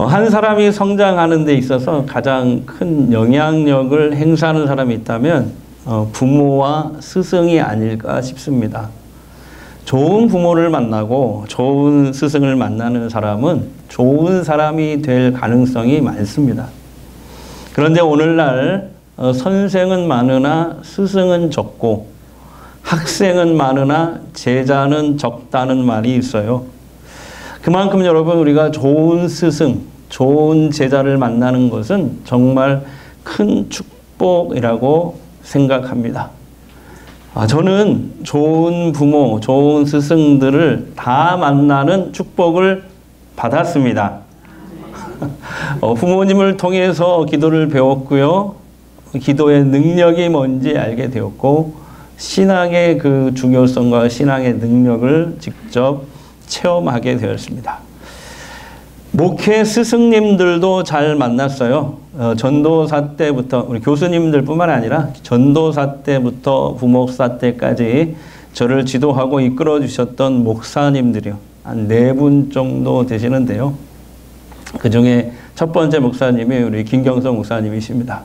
한 사람이 성장하는 데 있어서 가장 큰 영향력을 행사하는 사람이 있다면 부모와 스승이 아닐까 싶습니다. 좋은 부모를 만나고 좋은 스승을 만나는 사람은 좋은 사람이 될 가능성이 많습니다. 그런데 오늘날 선생은 많으나 스승은 적고 학생은 많으나 제자는 적다는 말이 있어요. 그만큼 여러분, 우리가 좋은 스승, 좋은 제자를 만나는 것은 정말 큰 축복이라고 생각합니다. 저는 좋은 부모, 좋은 스승들을 다 만나는 축복을 받았습니다. 부모님을 통해서 기도를 배웠고요. 기도의 능력이 뭔지 알게 되었고, 신앙의 그 중요성과 신앙의 능력을 직접 체험하게 되었습니다. 목회 스승님들도 잘 만났어요. 전도사 때부터, 우리 교수님들뿐만 아니라 전도사 때부터 부목사 때까지 저를 지도하고 이끌어 주셨던 목사님들이요. 한 4분 정도 되시는데요. 그 중에 첫 번째 목사님이 우리 김경성 목사님이십니다.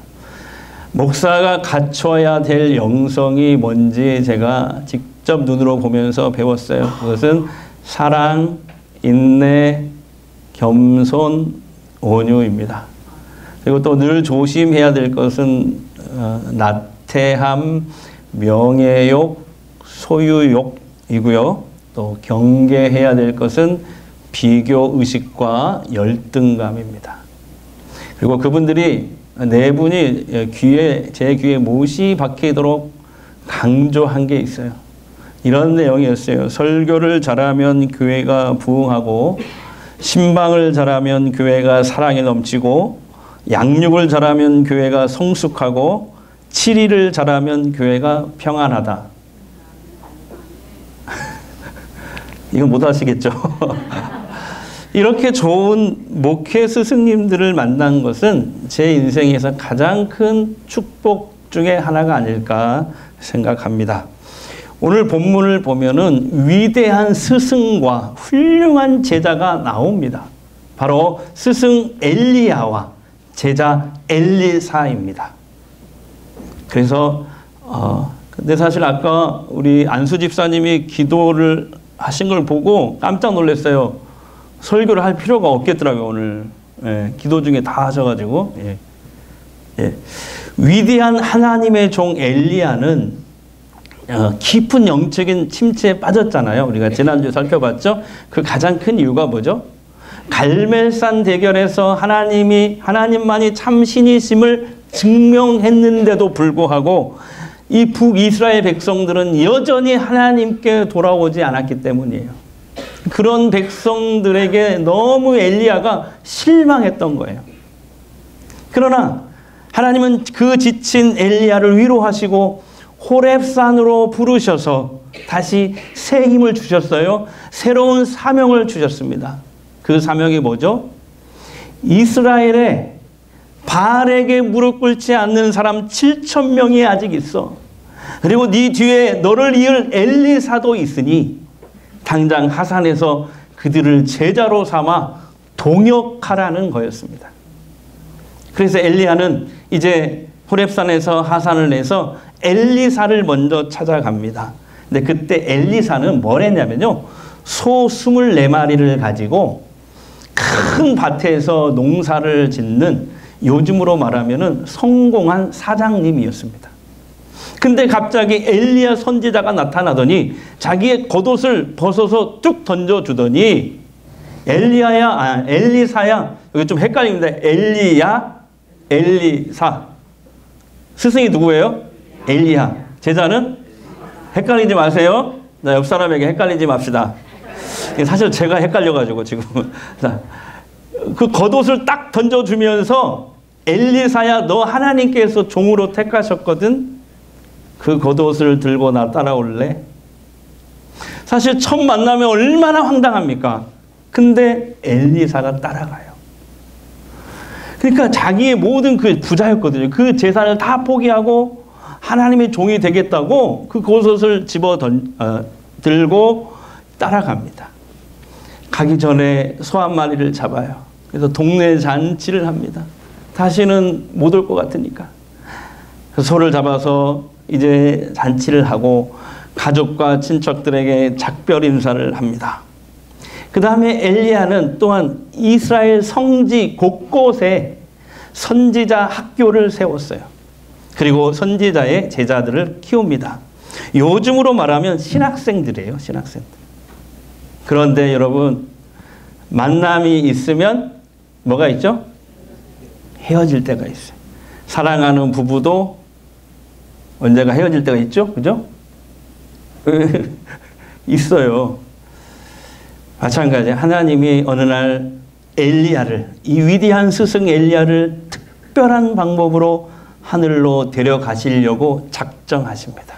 목사가 갖춰야 될 영성이 뭔지 제가 직접 눈으로 보면서 배웠어요. 그것은 사랑, 인내, 겸손, 온유입니다. 그리고 또 늘 조심해야 될 것은 나태함, 명예욕, 소유욕이고요. 또 경계해야 될 것은 비교의식과 열등감입니다. 그리고 그분들이 4분이 제 귀에 못이 박히도록 강조한 게 있어요. 이런 내용이었어요. 설교를 잘하면 교회가 부흥하고, 신방을 잘하면 교회가 사랑에 넘치고, 양육을 잘하면 교회가 성숙하고, 치리를 잘하면 교회가 평안하다. 이거 못 하시겠죠? 이렇게 좋은 목회 스승님들을 만난 것은 제 인생에서 가장 큰 축복 중에 하나가 아닐까 생각합니다. 오늘 본문을 보면은 위대한 스승과 훌륭한 제자가 나옵니다. 바로 스승 엘리야와 제자 엘리사입니다. 그래서 근데 사실 아까 우리 안수 집사님이 기도를 하신 걸 보고 깜짝 놀랐어요. 설교를 할 필요가 없겠더라고요, 오늘. 예, 기도 중에 다 하셔가지고. 예. 위대한 하나님의 종 엘리야는 깊은 영적인 침체에 빠졌잖아요. 우리가 지난주에 살펴봤죠. 그 가장 큰 이유가 뭐죠? 갈멜산 대결에서 하나님만이 참 신이심을 증명했는데도 불구하고 이 북이스라엘 백성들은 여전히 하나님께 돌아오지 않았기 때문이에요. 그런 백성들에게 너무 엘리야가 실망했던 거예요. 그러나 하나님은 그 지친 엘리야를 위로하시고 호렙산으로 부르셔서 다시 새 힘을 주셨어요. 새로운 사명을 주셨습니다. 그 사명이 뭐죠? 이스라엘에 바알에게 무릎 꿇지 않는 사람 7,000명이 아직 있어. 그리고 네 뒤에 너를 이을 엘리사도 있으니 당장 하산해서 그들을 제자로 삼아 동역하라는 거였습니다. 그래서 엘리야는 이제 호렙산에서 하산을 해서 엘리사를 먼저 찾아갑니다. 근데 그때 엘리사는 뭘 했냐면요. 소 24마리를 가지고 큰 밭에서 농사를 짓는, 요즘으로 말하면 성공한 사장님이었습니다. 근데 갑자기 엘리야 선지자가 나타나더니 자기의 겉옷을 벗어서 뚝 던져주더니 엘리사야, 여기 좀 헷갈립니다. 엘리야, 엘리사. 스승이 누구예요? 엘리야. 제자는? 헷갈리지 마세요. 옆 사람에게 헷갈리지 맙시다. 사실 제가 헷갈려가지고 지금. 자, 그 겉옷을 딱 던져주면서 엘리사야, 너 하나님께서 종으로 택하셨거든. 그 겉옷을 들고 나 따라올래? 사실 첫 만나면 얼마나 황당합니까? 근데 엘리사가 따라가요. 그러니까 자기의 모든 그 부자였거든요. 그 재산을 다 포기하고 하나님의 종이 되겠다고 그 겉옷을 들고 따라갑니다. 가기 전에 소 한 마리를 잡아요. 그래서 동네 잔치를 합니다. 다시는 못 올 것 같으니까. 그래서 소를 잡아서 이제 잔치를 하고 가족과 친척들에게 작별 인사를 합니다. 그 다음에 엘리야는 또한 이스라엘 성지 곳곳에 선지자 학교를 세웠어요. 그리고 선지자의 제자들을 키웁니다. 요즘으로 말하면 신학생들이에요. 신학생들. 그런데 여러분, 만남이 있으면 뭐가 있죠? 헤어질 때가 있어요. 사랑하는 부부도 언제가 헤어질 때가 있죠? 그죠? 있어요. 마찬가지. 하나님이 어느 날 엘리야를, 이 위대한 스승 엘리야를 특별한 방법으로 하늘로 데려가시려고 작정하십니다.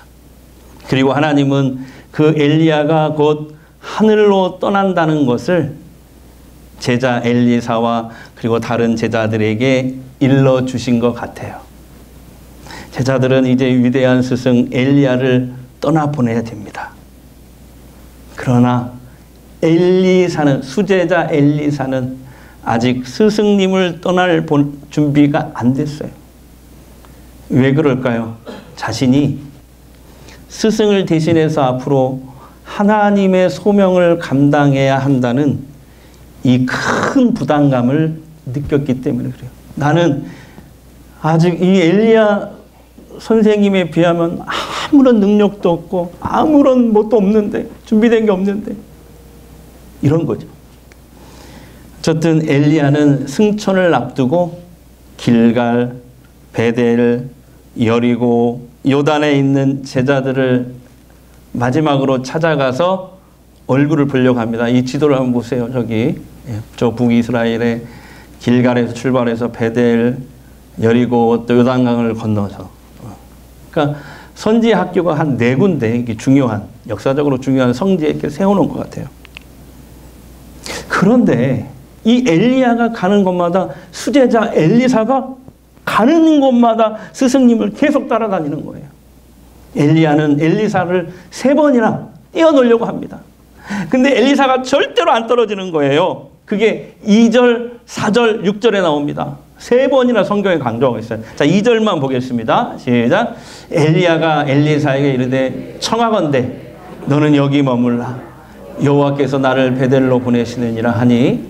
그리고 하나님은 그 엘리야가 곧 하늘로 떠난다는 것을 제자 엘리사와 그리고 다른 제자들에게 일러주신 것 같아요. 제자들은 이제 위대한 스승 엘리야를 떠나보내야 됩니다. 그러나 엘리사는, 수제자 엘리사는 아직 스승님을 떠날 준비가 안 됐어요. 왜 그럴까요? 자신이 스승을 대신해서 앞으로 하나님의 소명을 감당해야 한다는 이 큰 부담감을 느꼈기 때문에 그래요. 나는 아직 이 엘리야 선생님에 비하면 아무런 능력도 없고 아무런 뭣도 없는데, 준비된 게 없는데, 이런 거죠. 어쨌든 엘리야는 승천을 앞두고 길갈, 베델, 여리고, 요단에 있는 제자들을 마지막으로 찾아가서 얼굴을 보려고 합니다. 이 지도를 한번 보세요. 저기 저 북이스라엘의 길갈에서 출발해서 베델, 여리고, 또 요단강을 건너서, 그러니까 선지 학교가 한 4군데 이게 중요한, 역사적으로 중요한 성지에 이렇게 세워놓은 것 같아요. 그런데 이 엘리야가 가는 곳마다 수제자 엘리사가 가는 곳마다 스승님을 계속 따라다니는 거예요. 엘리야는 엘리사를 3번이나 떼어놓으려고 합니다. 근데 엘리사가 절대로 안 떨어지는 거예요. 그게 2절, 4절, 6절에 나옵니다. 3번이나 성경에 강조하고 있어요. 자, 2절만 보겠습니다. 시작. 엘리야가 엘리사에게 이르되 청하건대 너는 여기 머물라. 여호와께서 나를 베델로 보내시느니라 하니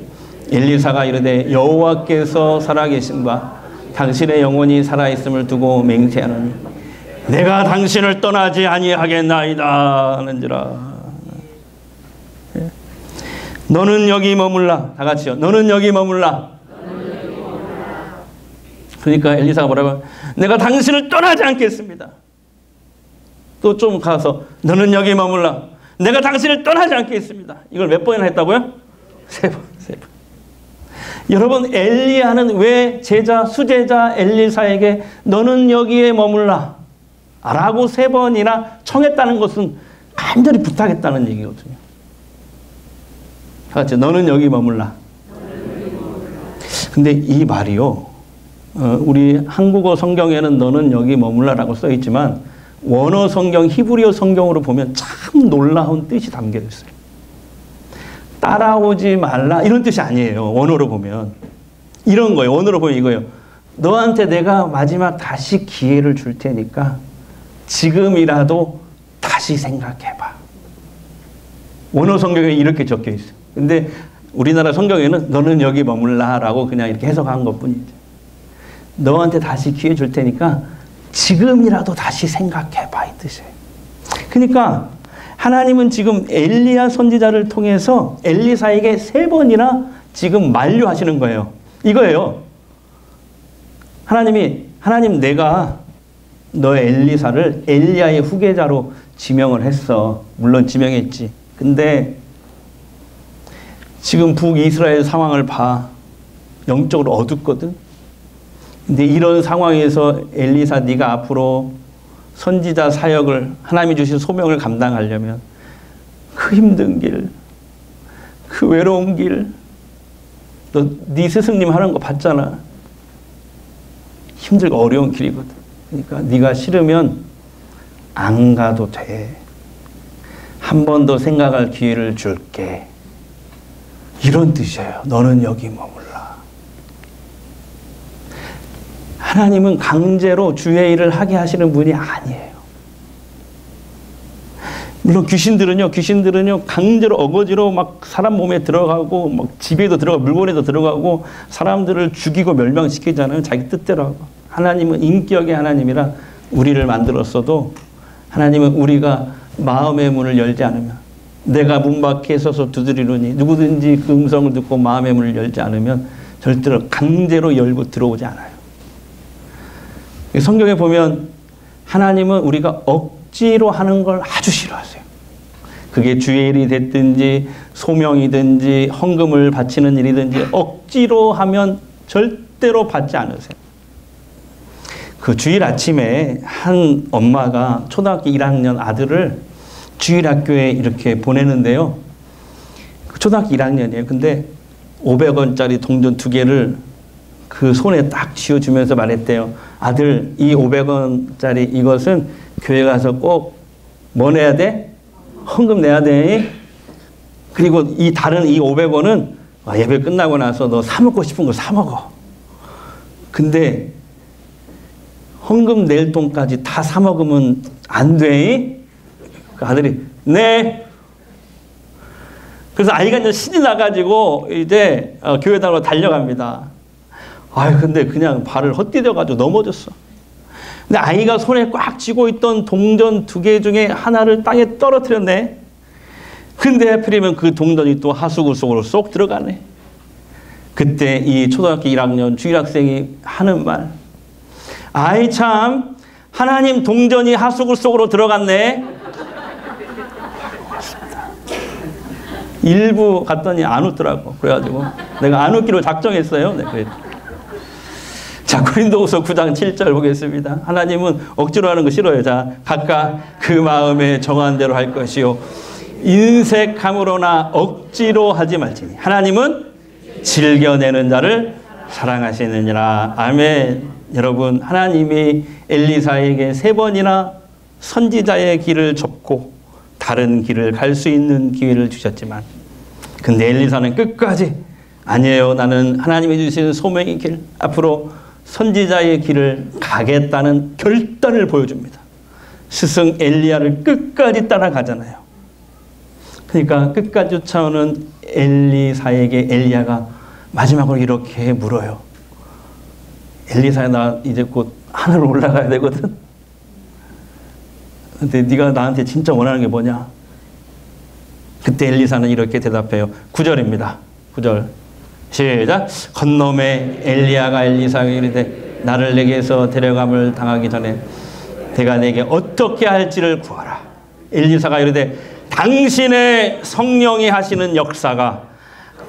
엘리사가 이르되 여호와께서 살아계신 바 당신의 영혼이 살아있음을 두고 맹세하노니 내가 당신을 떠나지 아니하겠나이다 하는지라. 너는 여기 머물라. 다 같이요. 너는 여기 머물라. 그러니까 엘리사가 뭐라고? 내가 당신을 떠나지 않겠습니다. 또 좀 가서 너는 여기 머물라. 내가 당신을 떠나지 않겠습니다. 이걸 몇 번이나 했다고요? 3번. 여러분, 엘리야는 왜 수제자 엘리사에게 너는 여기에 머물라 라고 3번이나 청했다는 것은 간절히 부탁했다는 얘기거든요. 같이 너는 여기 머물라. 근데 이 말이요, 우리 한국어 성경에는 너는 여기 머물라라고 써 있지만 원어 성경, 히브리어 성경으로 보면 참 놀라운 뜻이 담겨 있어요. 따라오지 말라 이런 뜻이 아니에요. 원어로 보면 이런 거예요. 원어로 보면 이거예요. 너한테 내가 마지막 다시 기회를 줄 테니까 지금이라도 다시 생각해봐. 원어 성경에 이렇게 적혀 있어요. 근데 우리나라 성경에는 너는 여기 머물라라고 그냥 이렇게 해석한 것뿐이죠. 너한테 다시 기회 줄 테니까 지금이라도 다시 생각해봐 이 뜻이에요. 그러니까 하나님은 지금 엘리야 선지자를 통해서 엘리사에게 3번이나 지금 만류하시는 거예요. 이거예요. 하나님 내가 너 엘리사를 엘리야의 후계자로 지명을 했어. 물론 지명했지. 근데 지금 북이스라엘 상황을 봐. 영적으로 어둡거든. 근데 이런 상황에서 엘리사 네가 앞으로 선지자 사역을, 하나님이 주신 소명을 감당하려면 그 힘든 길, 그 외로운 길, 너 네 스승님 하는 거 봤잖아. 힘들고 어려운 길이거든. 그러니까 네가 싫으면 안 가도 돼. 한 번 더 생각할 기회를 줄게. 이런 뜻이에요. 너는 여기 머물라. 하나님은 강제로 주의 일을 하게 하시는 분이 아니에요. 물론 귀신들은요 강제로 어거지로 막 사람 몸에 들어가고 막 집에도 들어가고 물건에도 들어가고 사람들을 죽이고 멸망시키잖아요. 자기 뜻대로 하고. 하나님은 인격의 하나님이라 우리를 만들었어도 하나님은 우리가 마음의 문을 열지 않으면, 내가 문 밖에 서서 두드리노니 누구든지 그 음성을 듣고 마음의 문을 열지 않으면 절대로 강제로 열고 들어오지 않아요. 성경에 보면 하나님은 우리가 억지로 하는 걸 아주 싫어하세요. 그게 주의 일이 됐든지 소명이든지 헌금을 바치는 일이든지 억지로 하면 절대로 받지 않으세요. 그 주일 아침에 한 엄마가 초등학교 1학년 아들을 주일학교에 이렇게 보내는데요. 초등학교 1학년이에요. 근데 500원짜리 동전 2개를 그 손에 딱 쥐어주면서 말했대요. 아들, 이 500원짜리 이것은 교회 가서 꼭 뭐 내야 돼? 헌금 내야 돼. 그리고 이 다른 이 500원은 예배 끝나고 나서 너 사 먹고 싶은 거 사 먹어. 근데 헌금 낼 돈까지 다 사 먹으면 안 돼. 그 아들이 네. 그래서 아이가 이제 신이 나가지고 이제 교회당으로 달려갑니다. 근데 그냥 발을 헛디뎌가지고 넘어졌어. 근데 아이가 손에 꽉 쥐고 있던 동전 2개 중에 하나를 땅에 떨어뜨렸네. 근데 하필이면 그 동전이 또 하수구 속으로 쏙 들어가네. 그때 이 초등학교 1학년 주일학생이 하는 말. 아이 참, 하나님 동전이 하수구 속으로 들어갔네. 일부 갔더니 안 웃더라고. 그래가지고 내가 안 웃기로 작정했어요. 네, 그래. 자, 고린도후서 9장 7절 보겠습니다. 하나님은 억지로 하는 거 싫어요. 자, 각각 그 마음에 정한 대로 할 것이요 인색함으로나 억지로 하지 말지니 하나님은 즐겨내는 자를 사랑하시느니라. 아멘. 여러분, 하나님이 엘리사에게 3번이나 선지자의 길을 접고 다른 길을 갈 수 있는 기회를 주셨지만, 근데 엘리사는 끝까지 아니에요. 나는 하나님이 주신 소명의 길, 앞으로 선지자의 길을 가겠다는 결단을 보여줍니다. 스승 엘리야를 끝까지 따라가잖아요. 그러니까 끝까지 쫓아오는 엘리사에게 엘리야가 마지막으로 이렇게 물어요. 엘리사야, 나 이제 곧 하늘 올라가야 되거든. 근데 네가 나한테 진짜 원하는 게 뭐냐? 그때 엘리사는 이렇게 대답해요. 9절입니다. 9절. 시작. 건너매 엘리야가 엘리사에게 이르되 나를 내게서 데려감을 당하기 전에 내가 내게 어떻게 할지를 구하라. 엘리사가 이르되 당신의 성령이 하시는 역사가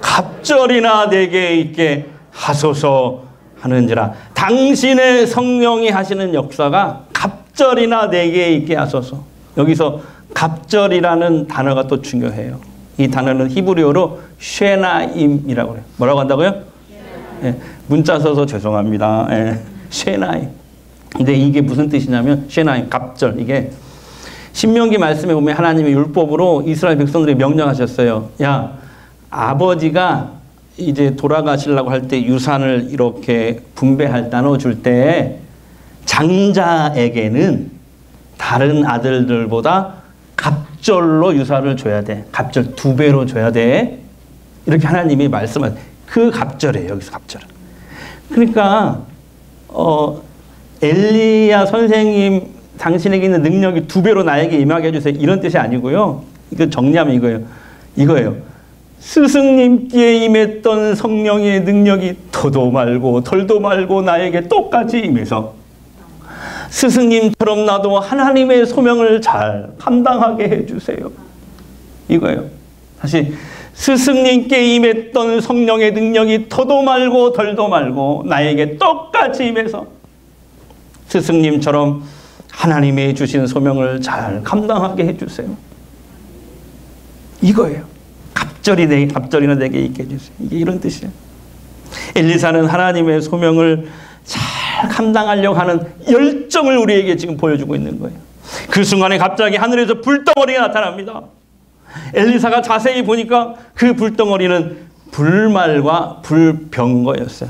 갑절이나 내게 있게 하소서 하는지라. 당신의 성령이 하시는 역사가 갑절이나 내게 있게 하소서. 여기서 갑절이라는 단어가 또 중요해요. 이 단어는 히브리어로 쉐나임이라고 해요. 뭐라고 한다고요? 예, 문자 써서 죄송합니다. 예, 쉐나임. 근데 이게 무슨 뜻이냐면 쉐나임, 갑절. 이게 신명기 말씀에 보면 하나님의 율법으로 이스라엘 백성들이 명령하셨어요. 야, 아버지가 이제 돌아가시려고 할 때 유산을 이렇게 분배할 나눠줄 때 장자에게는 다른 아들들보다 갑절로 유산을 줘야 돼. 갑절 2배로 줘야 돼. 이렇게 하나님이 말씀하세요. 그 갑절이에요. 여기서 갑절은. 그러니까 엘리야 선생님, 당신에게 있는 능력이 2배로 나에게 임하게 해주세요. 이런 뜻이 아니고요. 이거 정리하면 이거예요. 스승님께 임했던 성령의 능력이 더도 말고 덜도 말고 나에게 똑같이 임해서 스승님처럼 나도 하나님의 소명을 잘 감당하게 해주세요. 이거예요. 다시, 스승님께 임했던 성령의 능력이 더도 말고 덜도 말고 나에게 똑같이 임해서 스승님처럼 하나님의 주신 소명을 잘 감당하게 해주세요. 이거예요. 갑절이나 내게 있게 해주세요. 이게 이런 뜻이에요. 엘리사는 하나님의 소명을 잘 감당하려고 하는 열정을 우리에게 지금 보여주고 있는 거예요. 그 순간에 갑자기 하늘에서 불덩어리가 나타납니다. 엘리사가 자세히 보니까 그 불덩어리는 불말과 불병거였어요.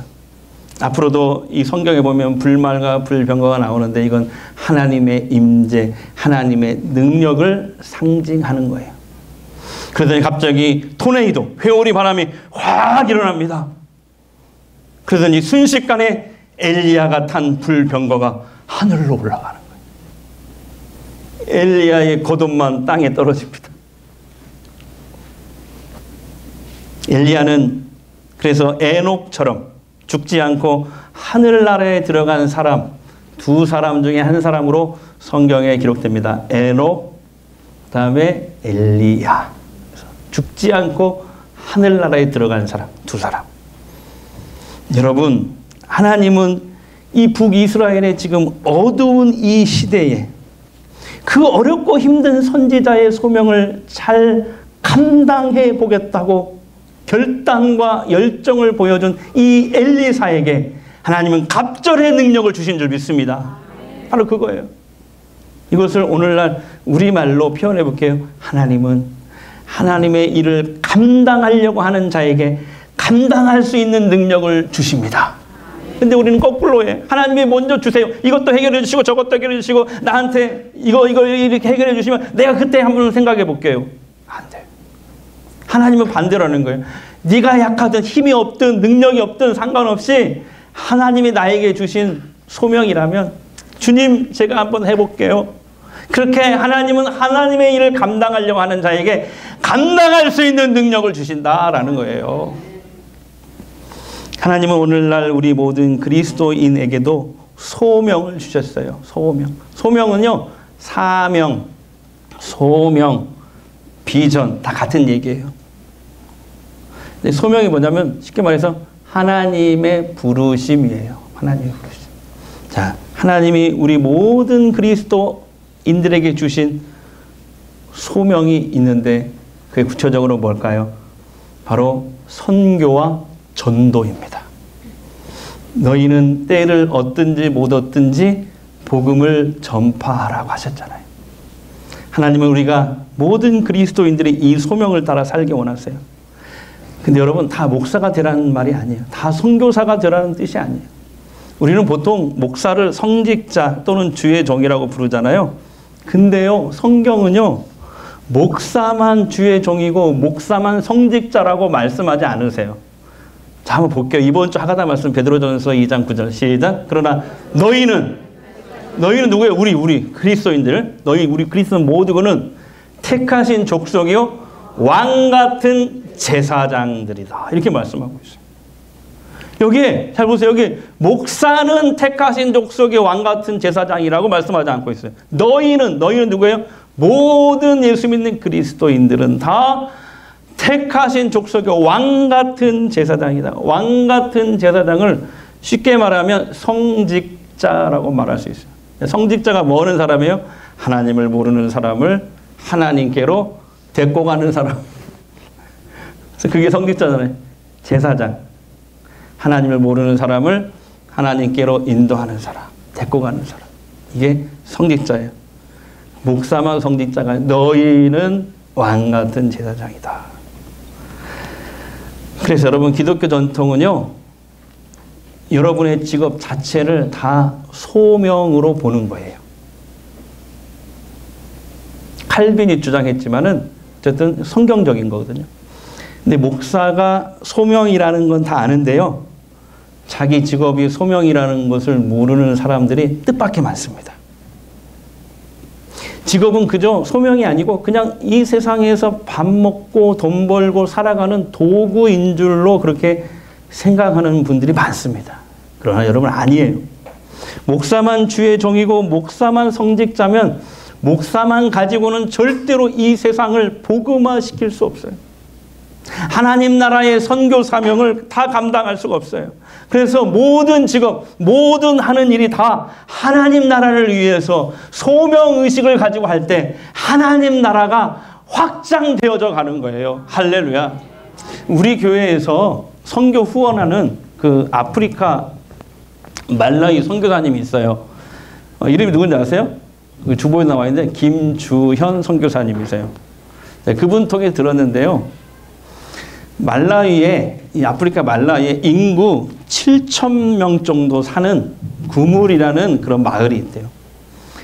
앞으로도 이 성경에 보면 불말과 불병거가 나오는데 이건 하나님의 임재, 하나님의 능력을 상징하는 거예요. 그러더니 갑자기 토네이도, 회오리 바람이 확 일어납니다. 그러더니 순식간에 엘리야가 탄 불병거가 하늘로 올라가는 거예요. 엘리야의 겉옷만 땅에 떨어집니다. 엘리야는 그래서 에녹처럼 죽지 않고 하늘나라에 들어간 사람, 두 사람 중에 한 사람으로 성경에 기록됩니다. 에녹, 그 다음에 엘리야. 죽지 않고 하늘나라에 들어간 사람, 두 사람. 여러분, 하나님은 이 북이스라엘의 지금 어두운 이 시대에 그 어렵고 힘든 선지자의 소명을 잘 감당해 보겠다고 결단과 열정을 보여준 이 엘리사에게 하나님은 갑절의 능력을 주신 줄 믿습니다. 바로 그거예요. 이것을 오늘날 우리말로 표현해 볼게요. 하나님은 하나님의 일을 감당하려고 하는 자에게 감당할 수 있는 능력을 주십니다. 근데 우리는 거꾸로 해. 하나님이 먼저 주세요. 이것도 해결해 주시고 저것도 해결해 주시고 나한테 이거 이렇게 해결해 주시면 내가 그때 한번 생각해 볼게요. 안 돼요. 하나님은 반대라는 거예요. 네가 약하든 힘이 없든 능력이 없든 상관없이 하나님이 나에게 주신 소명이라면 주님 제가 한번 해볼게요. 그렇게 하나님은 하나님의 일을 감당하려고 하는 자에게 감당할 수 있는 능력을 주신다라는 거예요. 하나님은 오늘날 우리 모든 그리스도인에게도 소명을 주셨어요. 소명. 소명은요, 사명, 소명, 비전 다 같은 얘기예요. 소명이 뭐냐면 쉽게 말해서 하나님의 부르심이에요. 하나님의 부르심. 자, 하나님이 우리 모든 그리스도인들에게 주신 소명이 있는데 그게 구체적으로 뭘까요? 바로 선교와 전도입니다. 너희는 때를 얻든지 못 얻든지 복음을 전파하라고 하셨잖아요. 하나님은 우리가 모든 그리스도인들이 이 소명을 따라 살기 원하세요. 근데 여러분 다 목사가 되라는 말이 아니에요. 다 선교사가 되라는 뜻이 아니에요. 우리는 보통 목사를 성직자 또는 주의 종이라고 부르잖아요. 근데요, 성경은요, 목사만 주의 종이고 목사만 성직자라고 말씀하지 않으세요. 자, 한번 볼게요. 이번 주 하가다 말씀 베드로전서 2장 9절 시작. 그러나 너희는 누구예요? 우리 그리스도인들. 우리 그리스도 모두는 택하신 족속이요 왕 같은 제사장들이다. 이렇게 말씀하고 있어요. 여기에 잘 보세요. 여기 목사는 택하신 족속의 왕 같은 제사장이라고 말씀하지 않고 있어요. 너희는 누구예요? 모든 예수 믿는 그리스도인들은 다 택하신 족속의 왕 같은 제사장이다. 왕 같은 제사장을 쉽게 말하면 성직자라고 말할 수 있어요. 성직자가 뭐 하는 사람이에요? 하나님을 모르는 사람을 하나님께로 데리고 가는 사람. 그래서 그게 성직자잖아요. 제사장. 하나님을 모르는 사람을 하나님께로 인도하는 사람. 데리고 가는 사람. 이게 성직자예요. 목사만 성직자가 너희는 왕 같은 제사장이다. 그래서 여러분 기독교 전통은요. 여러분의 직업 자체를 다 소명으로 보는 거예요. 칼빈이 주장했지만은 어쨌든 성경적인 거거든요. 근데 목사가 소명이라는 건 다 아는데요. 자기 직업이 소명이라는 것을 모르는 사람들이 뜻밖의 많습니다. 직업은 그저 소명이 아니고 그냥 이 세상에서 밥 먹고 돈 벌고 살아가는 도구인 줄로 그렇게 생각하는 분들이 많습니다. 그러나 여러분 아니에요. 목사만 주의 종이고 목사만 성직자면 목사만 가지고는 절대로 이 세상을 복음화시킬 수 없어요. 하나님 나라의 선교 사명을 다 감당할 수가 없어요. 그래서 모든 직업, 모든 하는 일이 다 하나님 나라를 위해서 소명의식을 가지고 할 때 하나님 나라가 확장되어져 가는 거예요. 할렐루야. 우리 교회에서 선교 후원하는 그 아프리카 말라위 선교사님이 있어요. 이름이 누군지 아세요? 그 주보에 나와 있는데 김주현 선교사님이세요. 네, 그분 통해 들었는데요. 말라위에, 이 아프리카 말라위에 인구 7,000명 정도 사는 구물이라는 그런 마을이 있대요.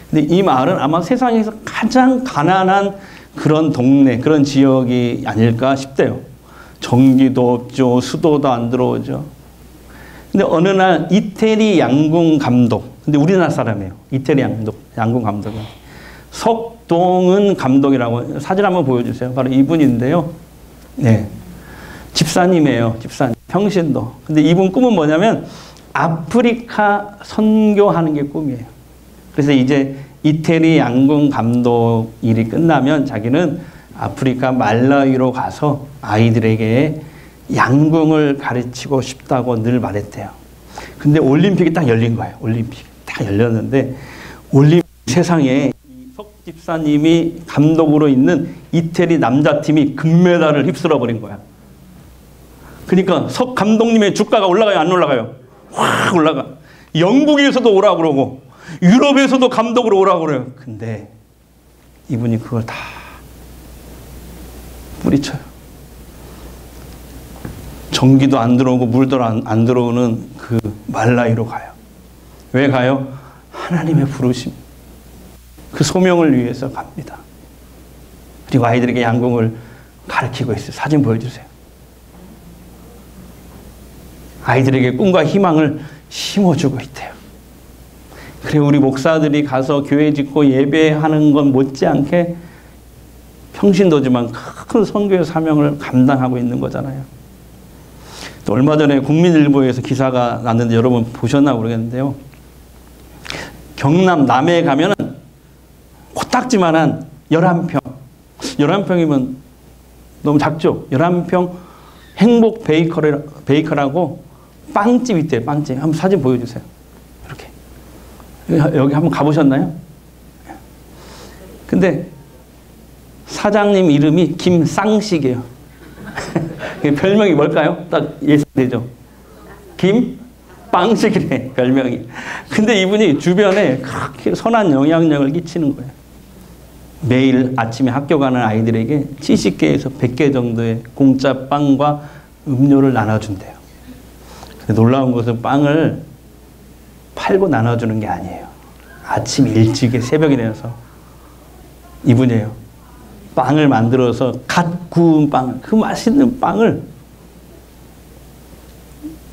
근데 이 마을은 아마 세상에서 가장 가난한 그런 동네, 그런 지역이 아닐까 싶대요. 전기도 없죠. 수도도 안 들어오죠. 근데 어느 날 이태리 양궁 감독, 근데 우리나라 사람이에요. 이태리 양궁 감독은. 석동은 감독이라고, 사진 한번 보여주세요. 바로 이분인데요. 네. 집사님이에요. 집사님. 평신도. 근데 이분 꿈은 뭐냐면 아프리카 선교하는 게 꿈이에요. 그래서 이제 이태리 양궁 감독 일이 끝나면 자기는 아프리카 말라위로 가서 아이들에게 양궁을 가르치고 싶다고 늘 말했대요. 근데 올림픽이 딱 열린 거예요. 올림픽이 딱 열렸는데 올림픽 세상에 석 집사님이 감독으로 있는 이태리 남자팀이 금메달을 휩쓸어 버린 거야. 그러니까 석 감독님의 주가가 올라가요, 안 올라가요? 확 올라가. 영국에서도 오라고 그러고 유럽에서도 감독으로 오라고 그래요. 근데 이분이 그걸 다 뿌리쳐요. 전기도 안 들어오고 물도 안 들어오는 그 말라위로 가요. 왜 가요? 하나님의 부르심. 그 소명을 위해서 갑니다. 그리고 아이들에게 양궁을 가르치고 있어요. 사진 보여주세요. 아이들에게 꿈과 희망을 심어주고 있대요. 그리고 우리 목사들이 가서 교회 짓고 예배하는 건 못지않게 평신도지만 큰 선교의 사명을 감당하고 있는 거잖아요. 또 얼마 전에 국민일보에서 기사가 났는데 여러분 보셨나 모르겠는데요. 경남 남해에 가면은 코딱지만한 11평. 11평이면 너무 작죠? 11평 행복 베이커라고 빵집 있대요. 빵집. 한번 사진 보여주세요. 이렇게. 여기 한번 가보셨나요? 근데 사장님 이름이 김쌍식이에요. 별명이 뭘까요? 딱 예상되죠? 김빵식이래, 별명이. 근데 이분이 주변에 그렇게 선한 영향력을 끼치는 거예요. 매일 아침에 학교 가는 아이들에게 70개에서 100개 정도의 공짜 빵과 음료를 나눠준대요. 근데 놀라운 것은 빵을 팔고 나눠주는 게 아니에요. 아침 일찍에 새벽에 내서 이분이에요. 빵을 만들어서 갓 구운 빵, 그 맛있는 빵을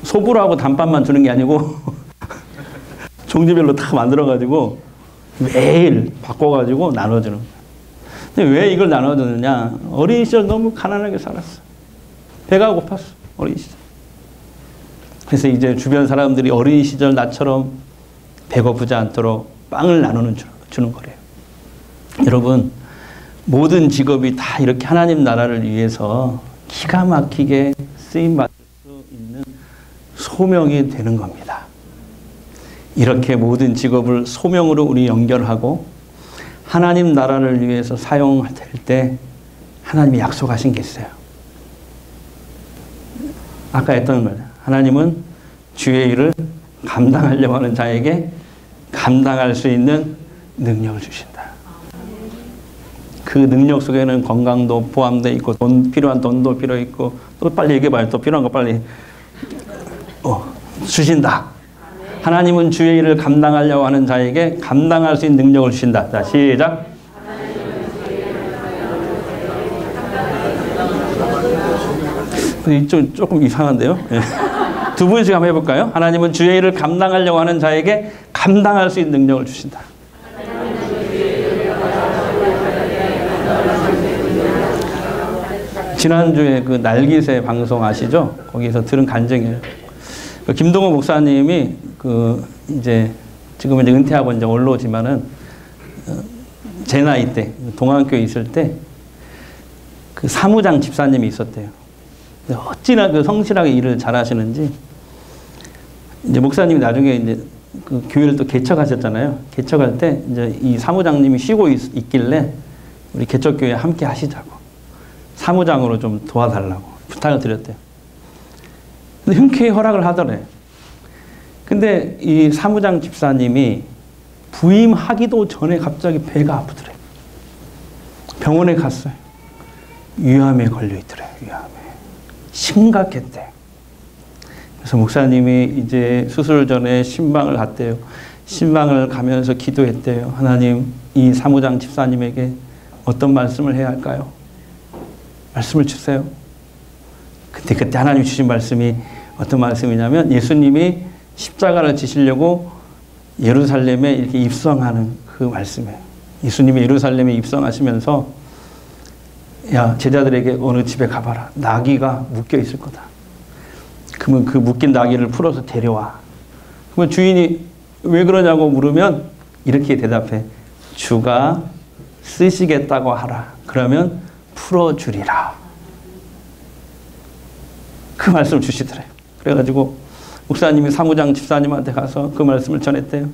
소보로하고 단팥만 주는 게 아니고 종류별로 다 만들어가지고 매일 바꿔가지고 나눠주는 거예요. 근데 왜 이걸 나눠주느냐? 어린 시절 너무 가난하게 살았어. 배가 고팠어. 어린 시절. 그래서 이제 주변 사람들이 어린 시절 나처럼 배고프지 않도록 빵을 주는 거래요. 여러분, 모든 직업이 다 이렇게 하나님 나라를 위해서 기가 막히게 쓰임받을 수 있는 소명이 되는 겁니다. 이렇게 모든 직업을 소명으로 우리 연결하고 하나님 나라를 위해서 사용될 때 하나님이 약속하신 게 있어요. 아까 했던 거예요. 하나님은 주의 일을 감당하려고 하는 자에게 감당할 수 있는 능력을 주신다. 그 능력 속에는 건강도 포함되어 있고 필요한 돈도 필요 있고 또 빨리 얘기해봐요. 또 필요한 거 빨리 주신다. 하나님은 주의 일을 감당하려고 하는 자에게 감당할 수 있는 능력을 주신다. 자, 시작. 이쪽 조금 이상한데요. 네. 두 분씩 한번 해볼까요? 하나님은 주의 일을 감당하려고 하는 자에게 감당할 수 있는 능력을 주신다. 지난주에 그 날기새 방송 아시죠? 거기서 들은 간증이에요. 김동호 목사님이 이제 지금은 이제 은퇴하고 이제 원로지만은 제 나이 때 동안교회 있을 때 그 사무장 집사님이 있었대요. 어찌나 그 성실하게 일을 잘하시는지 이제 목사님이 나중에 이제 그 교회를 또 개척하셨잖아요. 개척할 때 이제 이 사무장님이 쉬고 있길래 우리 개척교회 함께 하시자고 사무장으로 좀 도와달라고 부탁을 드렸대요. 근데 흔쾌히 허락을 하더래요. 근데 이 사무장 집사님이 부임하기도 전에 갑자기 배가 아프더래요. 병원에 갔어요. 위암에 걸려 있더래요. 위암에. 심각했대요. 그래서 목사님이 이제 수술 전에 신방을 갔대요. 신방을 가면서 기도했대요. 하나님, 이 사무장 집사님에게 어떤 말씀을 해야 할까요? 말씀을 주세요. 근데 그때 하나님 주신 말씀이 어떤 말씀이냐면, 예수님이 십자가를 지시려고 예루살렘에 이렇게 입성하는 그 말씀이에요. 예수님이 예루살렘에 입성하시면서, 야, 제자들에게 어느 집에 가봐라. 나귀가 묶여 있을 거다. 그러면 그 묶인 나귀를 풀어서 데려와. 그러면 주인이 왜 그러냐고 물으면 이렇게 대답해. 주가 쓰시겠다고 하라. 그러면 풀어주리라. 그 말씀을 주시더래요. 그래가지고 목사님이 사무장 집사님한테 가서 그 말씀을 전했대요.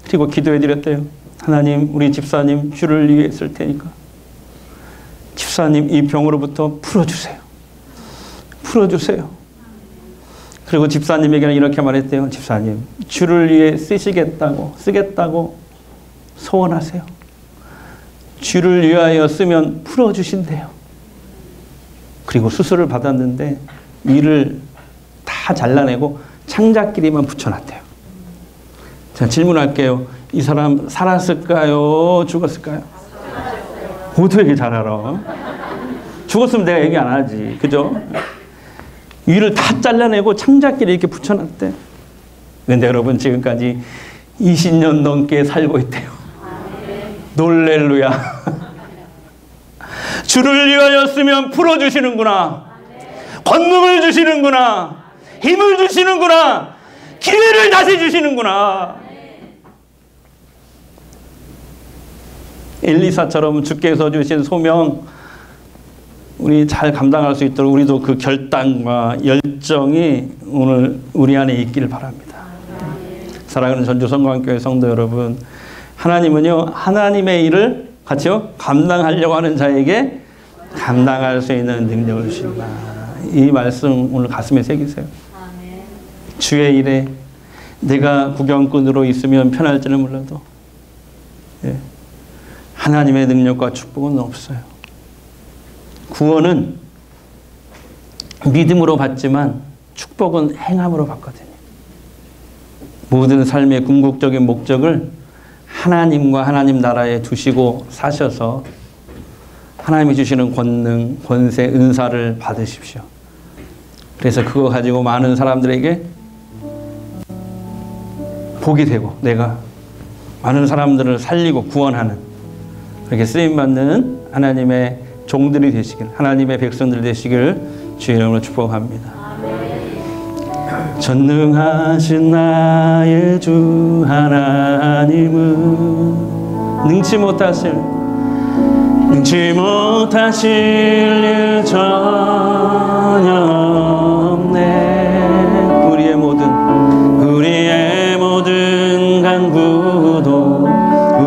그리고 기도해드렸대요. 하나님, 우리 집사님 주를 위해 쓸 테니까 집사님 이 병으로부터 풀어주세요. 풀어주세요. 그리고 집사님에게는 이렇게 말했대요. 집사님, 주를 위해 쓰겠다고 소원하세요. 주를 위하여 쓰면 풀어주신대요. 그리고 수술을 받았는데 이를 다 잘라내고 창자끼리만 붙여놨대요. 자, 질문할게요. 이 사람 살았을까요? 죽었을까요? 어떻게 얘기 잘 알아? 죽었으면 내가 얘기 안 하지. 그죠? 위를 다 잘라내고 창자끼리 이렇게 붙여놨대. 그런데 여러분, 지금까지 20년 넘게 살고 있대요. 놀렐루야. 주를 위하여 쓰면 풀어주시는구나. 권능을 주시는구나. 힘을 주시는구나. 기회를 다시 주시는구나. 엘리사처럼 주께서 주신 소명, 우리 잘 감당할 수 있도록 우리도 그 결단과 열정이 오늘 우리 안에 있기를 바랍니다. 사랑하는 전주성광교회 성도 여러분, 하나님은요, 하나님의 일을 같이요 감당하려고 하는 자에게 감당할 수 있는 능력을 주신다. 이 말씀 오늘 가슴에 새기세요. 주의 일에 내가 구경꾼으로 있으면 편할지는 몰라도, 예, 하나님의 능력과 축복은 없어요. 구원은 믿음으로 받지만 축복은 행함으로 받거든요. 모든 삶의 궁극적인 목적을 하나님과 하나님 나라에 두시고 사셔서 하나님이 주시는 권능, 권세, 은사를 받으십시오. 그래서 그거 가지고 많은 사람들에게 복이 되고 내가 많은 사람들을 살리고 구원하는, 그렇게 쓰임받는 하나님의 종들이 되시길, 하나님의 백성들이 되시길 주의 이름으로 축복합니다. 전능하신 나의 주 하나님은 능치 못하실 일 전혀 없네. 우리의 모든 간구도,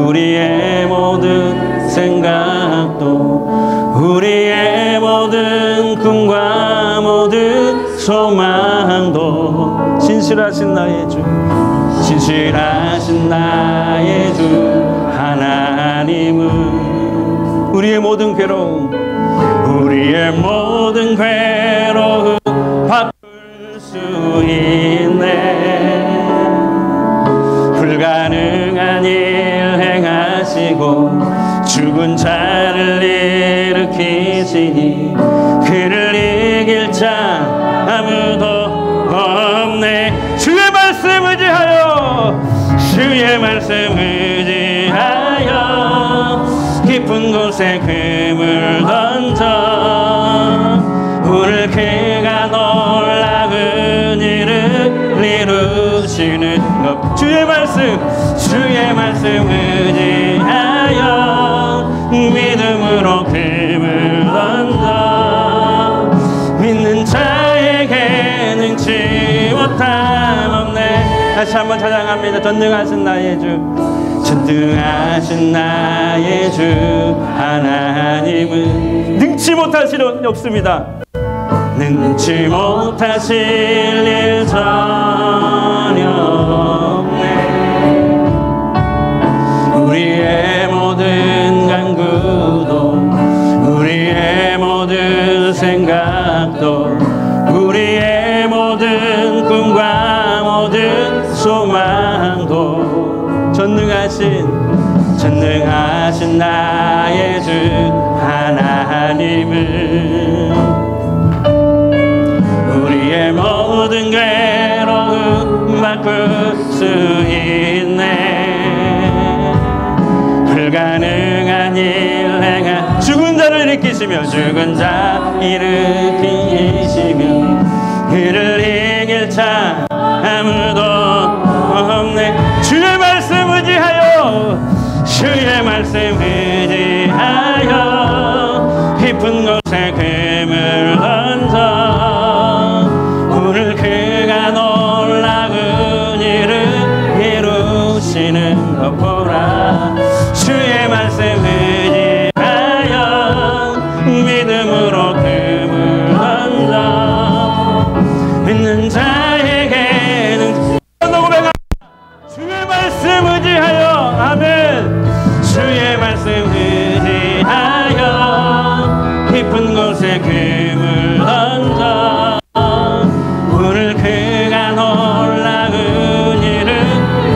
우리의 모든 생각도, 우리의 모든 꿈과 모든 소망도, 신실하신 나의 주 하나님은 우리의 모든 괴로움 바꿀 수 있네. 불가능한 일 행하시고 죽은 자를 일으키시니 그를 이길 자 아무도 없네. 주의 말씀 의지하여 깊은 곳에 금을 던져 오늘 그가 놀라운 일을 이루시는 것. 주의 말씀 의지하여 믿음으로 금을 던져 믿는 자에게 능치 못함 없네. 다시 한번 찬양합니다. 전능하신 나의 주 하나님은 능치 못하실 일 없습니다. 능치 못하실 일 전혀 없네. 우리의 모든 간구도, 우리의 모든 생각도, 꿈과 모든 소망도 전능하신 나의 주 하나님을 우리의 모든 괴로움 바꿀 수 있네. 불가능한 일 행한 죽은 자를 일으키시며 그를 이길 자 아무도 없네. 주의 말씀 의지하여 깊은 곳에 금을 던져 오늘 그가 놀라운 일을 이루시는 것 보라. 주의 말씀 의지하여 믿음으로 금을 던져 믿는 자에게는 주의 말씀 의지하여 아멘. 주의 말씀 의지하여 깊은 곳에 금을 던져 오늘 그가 놀라운 일을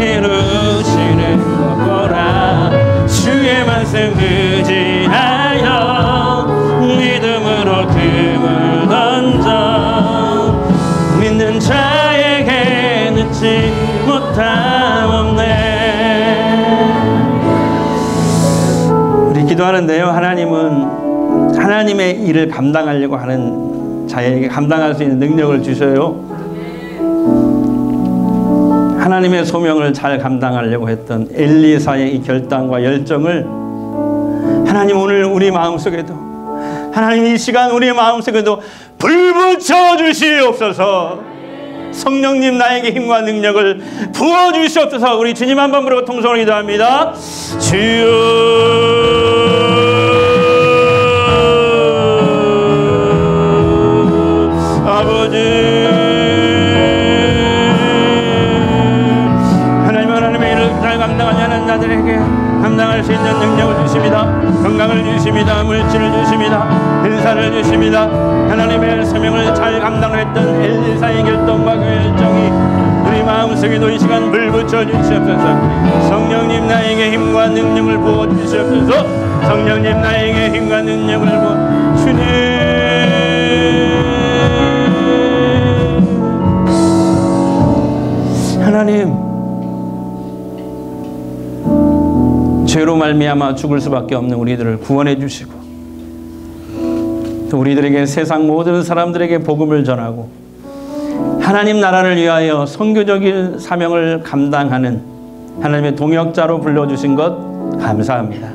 이루시는 것 보라. 주의 말씀 의지하여 믿음으로 금을 던져 믿는 자에게 늦지 못함 없네. 기도하는데요, 하나님은 하나님의 일을 감당하려고 하는 자에게 감당할 수 있는 능력을 주셔요. 하나님의 소명을 잘 감당하려고 했던 엘리사의 이 결단과 열정을 하나님 오늘 우리 마음속에도, 하나님 이 시간 우리 마음속에도 불붙여 주시옵소서. 성령님 나에게 힘과 능력을 부어주시옵소서. 우리 주님 한 번 부르고 통성으로 기도합니다. 주여 아버지, 하나님의 일을 잘 감당하지 않은 자들에게 감당할 수 있는 능력을 주십니다. 건강을 주십니다. 물질을 주십니다. 은사를 주십니다. 하나님의 소명을 잘 감당했던 엘리사의 결단과 그 열정이 우리 마음속에도 이 시간 불붙여 주시옵소서. 성령님 나에게 힘과 능력을 부어 주시옵소서. 성령님 나에게 힘과 능력을 부어 주님. 하나님, 죄로 말미암아 죽을 수밖에 없는 우리들을 구원해 주시고 또 우리들에게 세상 모든 사람들에게 복음을 전하고 하나님 나라를 위하여 선교적인 사명을 감당하는 하나님의 동역자로 불러주신 것 감사합니다.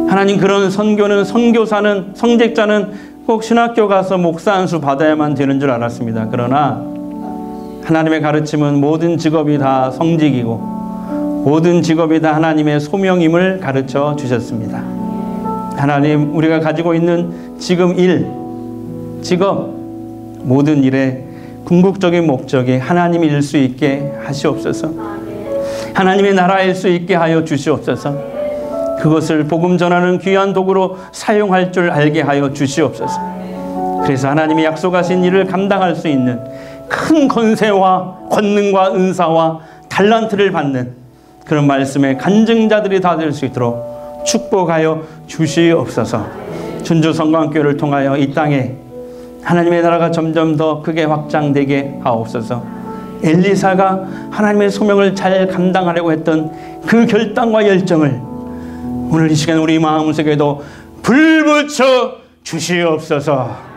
하나님, 그런 선교는, 선교사는, 성직자는 꼭 신학교 가서 목사 안수 받아야만 되는 줄 알았습니다. 그러나 하나님의 가르침은 모든 직업이 다 성직이고 모든 직업이 다 하나님의 소명임을 가르쳐 주셨습니다. 하나님, 우리가 가지고 있는 지금 직업, 모든 일의 궁극적인 목적이 하나님일 수 있게 하시옵소서. 하나님의 나라일 수 있게 하여 주시옵소서. 그것을 복음 전하는 귀한 도구로 사용할 줄 알게 하여 주시옵소서. 그래서 하나님이 약속하신 일을 감당할 수 있는 큰 권세와 권능과 은사와 달란트를 받는 그런 말씀의 간증자들이 다 될 수 있도록 축복하여 주시옵소서. 준주성광교회를 통하여 이 땅에 하나님의 나라가 점점 더 크게 확장되게 하옵소서. 엘리사가 하나님의 소명을 잘 감당하려고 했던 그 결단과 열정을 오늘 이 시간 우리 마음속에도 불붙여 주시옵소서.